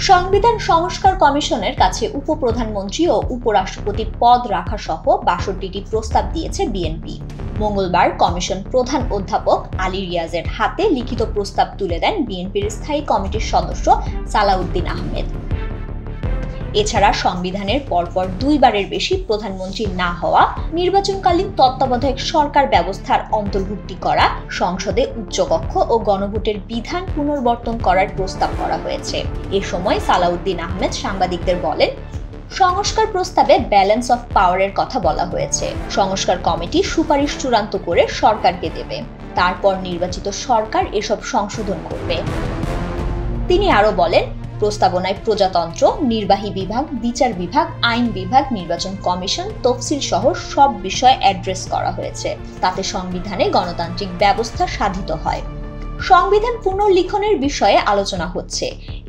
সংবিধান সংস্কার কমিশনের কাছে উপপ্রধানমন্ত্রী ও উপরাষ্ট্রপতি পদ রাখা সহ ৬২টি প্রস্তাব দিয়েছে বিএনপি। মঙ্গলবার কমিশন প্রধান অধ্যাপক আলী রিয়াজের হাতে লিখিত প্রস্তাব তুলে দেন বিএনপির স্থায়ী কমিটির সদস্য সালাউদ্দিন আহমেদ। এছাড়া সংবিধানের পরপর দুইবারের বেশি প্রধানমন্ত্রী না হওয়া, নির্বাচনকালীন তত্ত্বাবধায়ক সরকার ব্যবস্থার অন্তর্ভুক্তি করা, সংসদে উচ্চকক্ষ ও গণভোটের বিধান পুনর্বর্তন করার প্রস্তাব করা হয়েছে। এ সময় সালাউদ্দিন আহমেদ সাংবাদিকদের বলেন, সংস্কার প্রস্তাবে ব্যালেন্স অফ পাওয়ারের কথা বলা হয়েছে। সংস্কার কমিটি সুপারিশ চূড়ান্ত করে সরকারকে দেবে, তারপর নির্বাচিত সরকার এসব সংশোধন করবে। তিনি আরো বলেন, প্রস্তাবনায় প্রজাতন্ত্র, নির্বাহী বিভাগ, বিচার বিভাগ, আইন বিভাগ, নির্বাচন কমিশন, তফসিল সহ সব বিষয় অ্যাড্রেস করা হয়েছে। তাতে সংবিধানে গণতান্ত্রিক ব্যবস্থা সাধিত হয়। সংবিধান পুনর্লিখনের বিষয়ে আলোচনা হচ্ছে।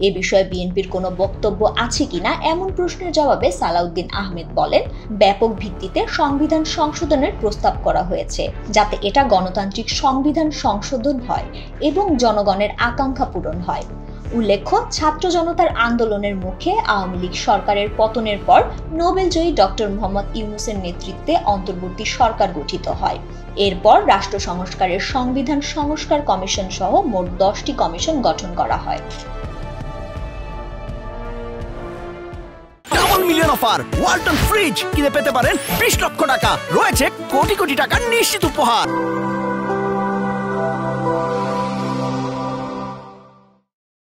এ বিষয়ে বিএনপির কোনো বক্তব্য আছে কিনা এমন প্রশ্নের জবাবে সালাউদ্দিন আহমেদ বলেন, ব্যাপক ভিত্তিতে সংবিধান সংশোধনের প্রস্তাব করা হয়েছে, যাতে এটা গণতান্ত্রিক সংবিধান সংশোধন হয় এবং জনগণের আকাঙ্ক্ষা পূরণ হয়। উল্লেখ্য, ছাত্র জনতার আন্দোলনের মুখে আওয়ামী লীগ সরকারের পতনের পর নোবেলজয়ী ডক্টর মোহাম্মদ ইউনূসের নেতৃত্বে অন্তর্বর্তী সরকার গঠিত হয়। এরপর রাষ্ট্র সংস্কারের সংবিধান সংস্কার কমিশন সহ মোট 10টি কমিশন গঠন করা হয়। Double million offer Walton fridge কিনে পেতে পারেন 20 লক্ষ টাকা, রয়েছে কোটি কোটি টাকার নিশ্চিত উপহার।